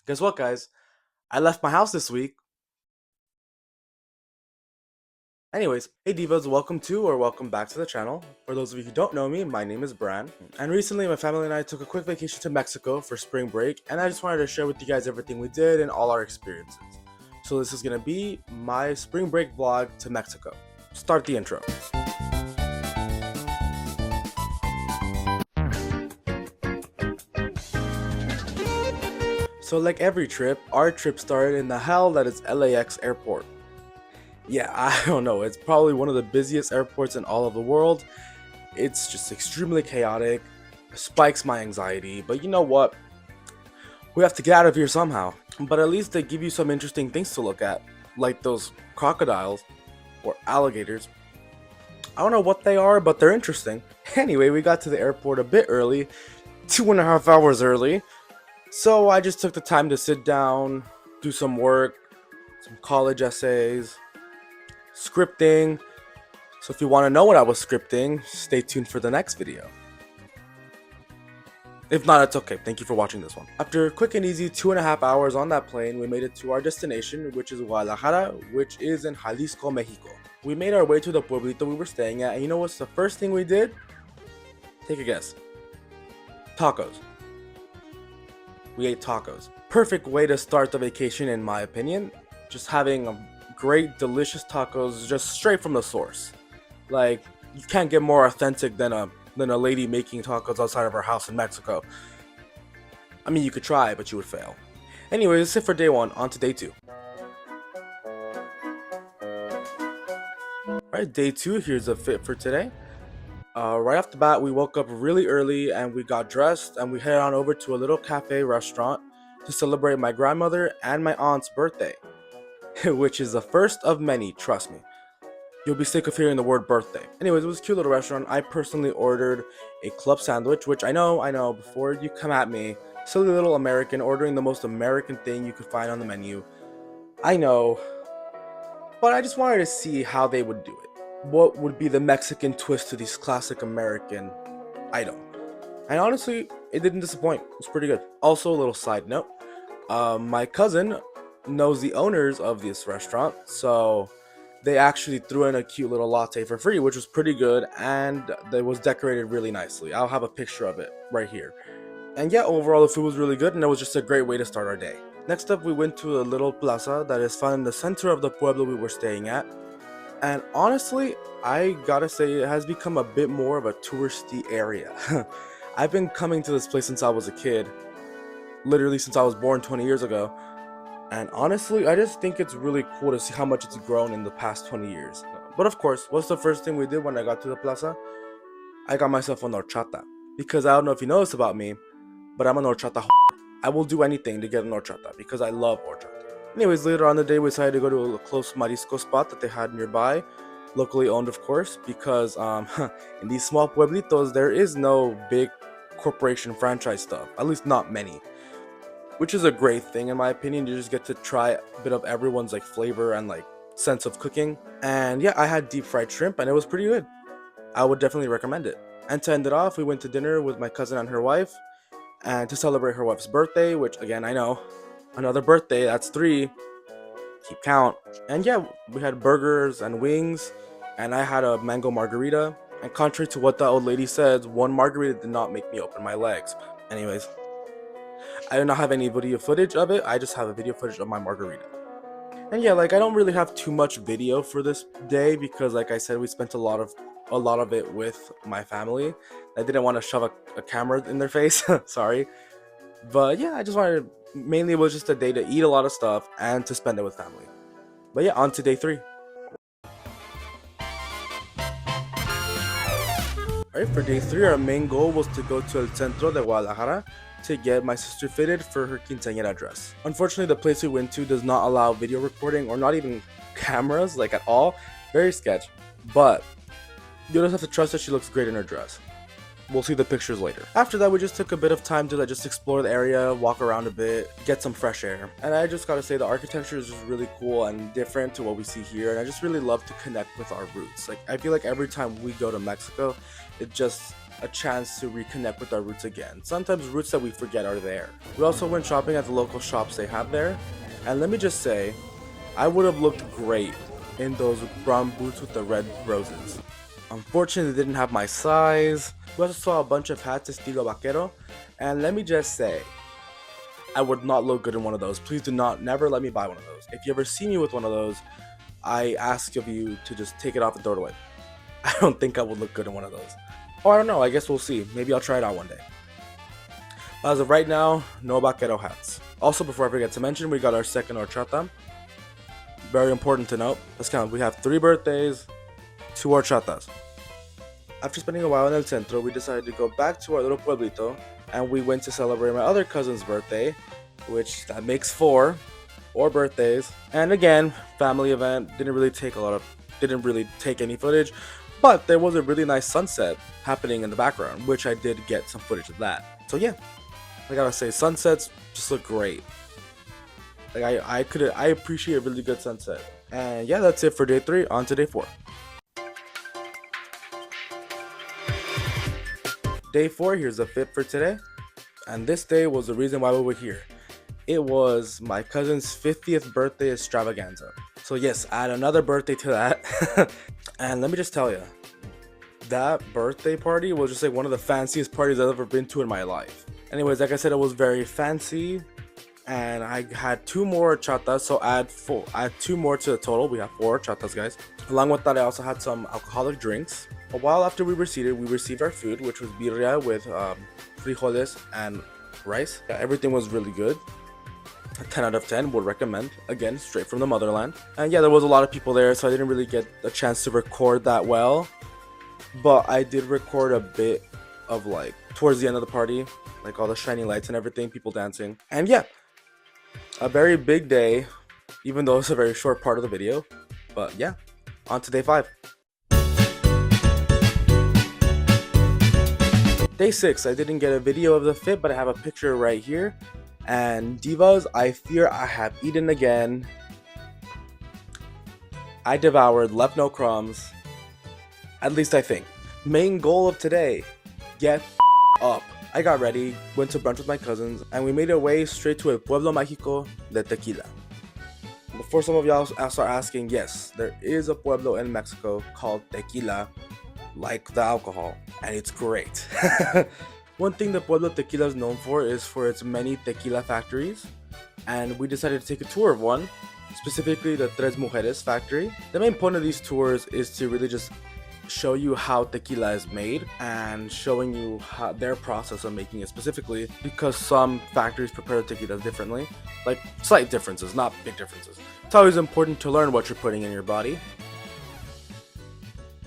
Guess what, guys? I left my house this week. Anyways, hey divas, welcome to or welcome back to the channel. For those of you who don't know me, my name is Bran, and recently my family and I took a quick vacation to Mexico for spring break, and I just wanted to share with you guys everything we did and all our experiences. So this is gonna be my spring break vlog to Mexico. Start the intro. So like every trip, our trip started in the hell that is LAX airport. Yeah, I don't know, it's probably one of the busiest airports in all of the world. It's just extremely chaotic, spikes my anxiety, but you know what? We have to get out of here somehow. But at least they give you some interesting things to look at, like those crocodiles or alligators. I don't know what they are, but they're interesting. Anyway, we got to the airport a bit early, 2.5 hours early. So I just took the time to sit down, do some work, some college essays, scripting. So if you want to know what I was scripting, stay tuned for the next video. If not, it's okay. Thank you for watching this one. After a quick and easy 2.5 hours on that plane, we made it to our destination, which is Guadalajara, which is in Jalisco, Mexico. We made our way to the pueblito we were staying at, and you know what's the first thing we did? Take a guess. Tacos. We ate tacos. Perfect way to start the vacation in my opinion. Just having a great delicious tacos just straight from the source. Like, you can't get more authentic than a lady making tacos outside of her house in Mexico. I mean, you could try, but you would fail. Anyways, that's it for day one. On to day two. Alright, day two, here's a fit for today. Right off the bat, we woke up really early and we got dressed and we headed on over to a little cafe restaurant to celebrate my grandmother and my aunt's birthday. Which is the first of many, trust me. You'll be sick of hearing the word birthday. Anyways, it was a cute little restaurant. I personally ordered a club sandwich, which I know, before you come at me, silly little American ordering the most American thing you could find on the menu. I know, but I just wanted to see how they would do it. What would be the Mexican twist to this classic American item? And honestly, it didn't disappoint. It was pretty good. Also, a little side note, my cousin knows the owners of this restaurant, so they actually threw in a cute little latte for free, which was pretty good, and it was decorated really nicely. I'll have a picture of it right here. And yeah, overall the food was really good, and it was just a great way to start our day. Next up, we went to a little plaza that is found in the center of the pueblo we were staying at, and honestly, I gotta say it has become a bit more of a touristy area. I've been coming to this place since I was a kid, literally since I was born 20 years ago. And honestly, I just think it's really cool to see how much it's grown in the past 20 years. But of course, what's the first thing we did when I got to the plaza? I got myself a horchata. Because I don't know if you know this about me, but I'm a horchata whore. I will do anything to get an horchata because I love horchata. Anyways, later on the day, we decided to go to a close marisco spot that they had nearby. Locally owned, of course, because in these small pueblitos, there is no big corporation franchise stuff. At least not many. Which is a great thing in my opinion. You just get to try a bit of everyone's like flavor and like sense of cooking. And yeah, I had deep fried shrimp and it was pretty good. I would definitely recommend it. And to end it off, we went to dinner with my cousin and her wife, and to celebrate her wife's birthday, which again, I know, another birthday, that's 3, keep count. And yeah, we had burgers and wings, and I had a mango margarita. And contrary to what the old lady said, one margarita did not make me open my legs. Anyways, I do not have any video footage of it. I just have a video footage of my margarita. And yeah, like I don't really have too much video for this day because like I said, we spent a lot of it with my family. I didn't want to shove a camera in their face. Sorry. But yeah, I just wanted mainly it was just a day to eat a lot of stuff and to spend it with family. But yeah, on to day 3. Alright, for day 3, our main goal was to go to El Centro de Guadalajara to get my sister fitted for her quinceañera dress. Unfortunately, the place we went to does not allow video recording or not even cameras, like at all. Very sketch. But you'll just have to trust that she looks great in her dress. We'll see the pictures later. After that, we just took a bit of time to just explore the area, walk around a bit, get some fresh air. And I just gotta say the architecture is just really cool and different to what we see here. And I just really love to connect with our roots. Like I feel like every time we go to Mexico, it just a chance to reconnect with our roots again. Sometimes roots that we forget are there. We also went shopping at the local shops they have there, and let me just say, I would have looked great in those brown boots with the red roses. Unfortunately, they didn't have my size. We also saw a bunch of hats estilo vaquero, and let me just say, I would not look good in one of those. Please do not, never let me buy one of those. If you ever see me with one of those, I ask of you to just take it off and throw it away. I don't think I would look good in one of those. Oh, I don't know. I guess we'll see. Maybe I'll try it out one day. As of right now, no vaquero hats. Also, before I forget to mention, we got our second horchata. Very important to note. Let's count. We have 3 birthdays, 2 horchatas. After spending a while in El Centro, we decided to go back to our little pueblito, and we went to celebrate my other cousin's birthday, which that makes 4 birthdays. And again, family event. Didn't really take any footage, but there was a really nice sunset happening in the background, which I did get some footage of that. So yeah, I gotta say, sunsets just look great. Like I appreciate a really good sunset. And yeah, that's it for day 3. On to day 4. Day 4, here's the fit for today. And this day was the reason why we were here. It was my cousin's 50th birthday extravaganza. So yes, add another birthday to that. And let me just tell you, that birthday party was just like one of the fanciest parties I've ever been to in my life. Anyways, like I said, it was very fancy. And I had 2 more chatas, so add 2 more to the total. We have 4 chatas, guys. Along with that, I also had some alcoholic drinks. A while after we were seated, we received our food, which was birria with frijoles and rice. Yeah, everything was really good. A 10 out of 10, would recommend. Again, straight from the motherland. And yeah, there was a lot of people there, so I didn't really get a chance to record that well. But I did record a bit of like towards the end of the party, like all the shiny lights and everything, people dancing. And yeah, a very big day, even though it's a very short part of the video. But yeah, on to day 5. Day 6, I didn't get a video of the fit, but I have a picture right here. And divas, I fear I have eaten again. I devoured, left no crumbs. At least I think. Main goal of today, get up. I got ready, went to brunch with my cousins, and we made our way straight to El Pueblo Mágico de Tequila. Before some of y'all start asking, yes, there is a pueblo in Mexico called Tequila, like the alcohol, and it's great. One thing the Pueblo Tequila is known for is for its many tequila factories, and we decided to take a tour of one, specifically the Tres Mujeres factory. The main point of these tours is to really just show you how tequila is made and showing you how their process of making it specifically, because some factories prepare tequila differently, like slight differences, not big differences. It's always important to learn what you're putting in your body.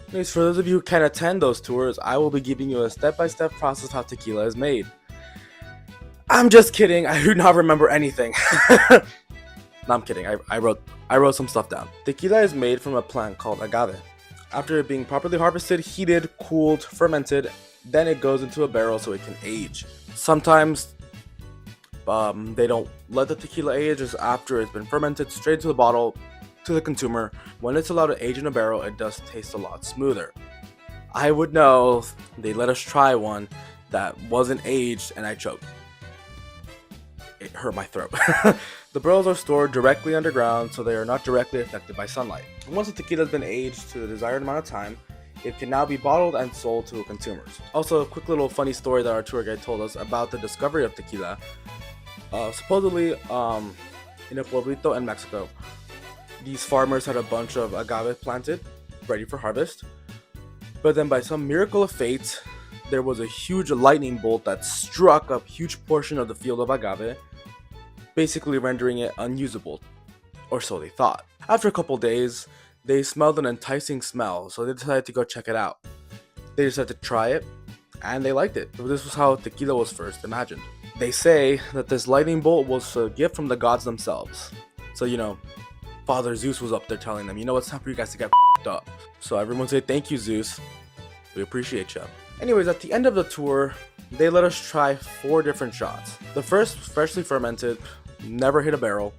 Anyways, for those of you who can attend those tours, I will be giving you a step-by-step process how tequila is made. I'm just kidding, I do not remember anything. No, I'm kidding, I wrote some stuff down. Tequila is made from a plant called agave. After it being properly harvested, heated, cooled, fermented, then it goes into a barrel so it can age. Sometimes they don't let the tequila age, just after it's been fermented, straight to the bottle, to the consumer. When it's allowed to age in a barrel, it does taste a lot smoother. I would know, they let us try one that wasn't aged and I choked. It hurt my throat. The barrels are stored directly underground, so they are not directly affected by sunlight. And once the tequila has been aged to the desired amount of time, it can now be bottled and sold to consumers. Also, a quick little funny story that our tour guide told us about the discovery of tequila. Supposedly, in a pueblito in Mexico, these farmers had a bunch of agave planted, ready for harvest. But then by some miracle of fate, there was a huge lightning bolt that struck a huge portion of the field of agave, basically rendering it unusable, or so they thought. After a couple days, they smelled an enticing smell, so they decided to go check it out. They decided to try it, and they liked it. This was how tequila was first imagined. They say that this lightning bolt was a gift from the gods themselves. So, you know, Father Zeus was up there telling them, you know, it's time for you guys to get f***ed up. So everyone say, thank you, Zeus. We appreciate you. Anyways, at the end of the tour, they let us try 4 different shots. The first, freshly fermented, never hit a barrel.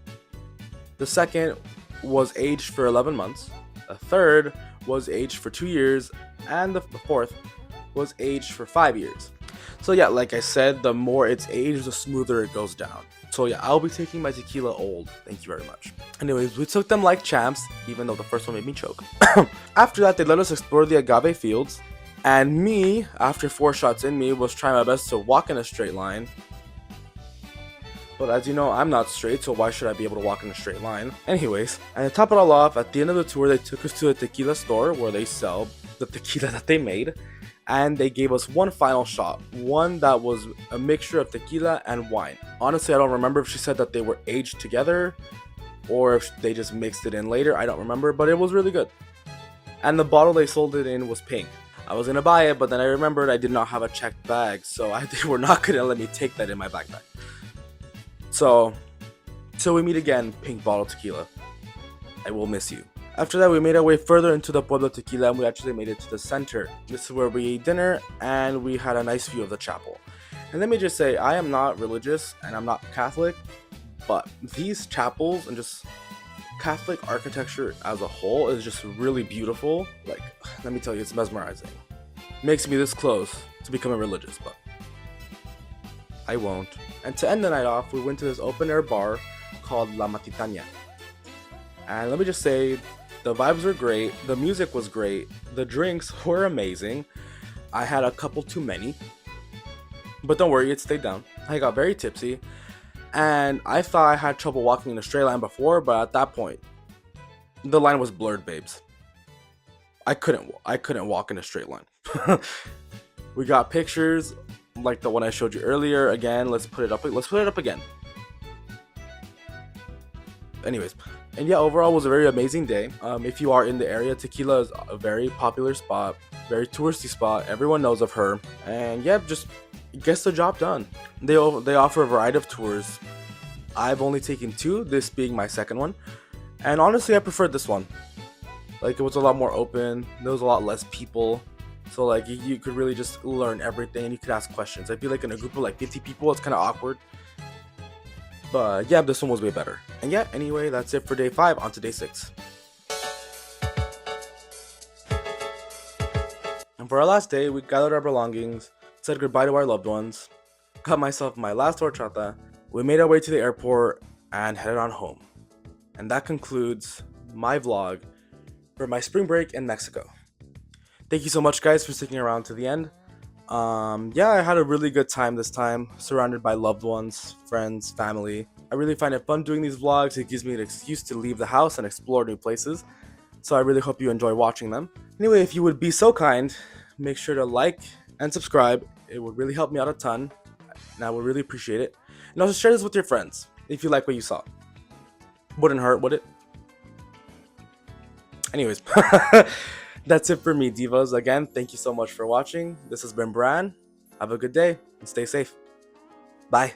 The second was aged for 11 months. The third was aged for 2 years. And the fourth was aged for 5 years. So yeah, like I said, the more it's aged, the smoother it goes down. So yeah, I'll be taking my tequila old. Thank you very much. Anyways, we took them like champs, even though the first one made me choke. After that, they let us explore the agave fields. And me, after 4 shots in me, was trying my best to walk in a straight line. But as you know, I'm not straight, so why should I be able to walk in a straight line? Anyways, and to top it all off, at the end of the tour, they took us to a tequila store where they sell the tequila that they made. And they gave us one final shot, one that was a mixture of tequila and wine. Honestly, I don't remember if she said that they were aged together or if they just mixed it in later. I don't remember, but it was really good. And the bottle they sold it in was pink. I was gonna buy it, but then I remembered I did not have a checked bag, so they were not gonna let me take that in my backpack. So we meet again, pink bottle tequila. I will miss you. After that, we made our way further into the Pueblo Tequila and we actually made it to the center. This is where we ate dinner and we had a nice view of the chapel. And let me just say, I am not religious and I'm not Catholic, but these chapels and just Catholic architecture as a whole is just really beautiful. Like, let me tell you, it's mesmerizing. Makes me this close to becoming religious, but I won't. And to end the night off, we went to this open air bar called La Matitania. And let me just say, the vibes were great, the music was great, the drinks were amazing. I had a couple too many, but don't worry, it stayed down. I got very tipsy, and I thought I had trouble walking in a straight line before, but at that point, the line was blurred, babes. I couldn't walk in a straight line. We got pictures like the one I showed you earlier. Again, let's put it up again. Anyways, and yeah, overall was a very amazing day. If you are in the area, Tequila is a very popular spot, very touristy spot. Everyone knows of her, and yeah, just gets the job done. They offer a variety of tours. I've only taken 2, this being my second one, and honestly, I preferred this one. Like, it was a lot more open. There was a lot less people, so like you could really just learn everything and you could ask questions. I feel like in a group of like 50 people, it's kind of awkward. But yeah, this one was way better. And yeah, anyway, that's it for day 5. On to day 6. And for our last day, we gathered our belongings, said goodbye to our loved ones, got myself my last horchata, we made our way to the airport, and headed on home. And that concludes my vlog for my spring break in Mexico. Thank you so much, guys, for sticking around to the end. Yeah, I had a really good time this time, surrounded by loved ones, friends, family. I really find it fun doing these vlogs. It gives me an excuse to leave the house and explore new places. So I really hope you enjoy watching them. Anyway, if you would be so kind, make sure to like and subscribe. It would really help me out a ton, and I would really appreciate it. And also share this with your friends if you like what you saw. Wouldn't hurt, would it? Anyways. That's it for me, divas. Again, thank you so much for watching. This has been Bran. Have a good day and stay safe. Bye.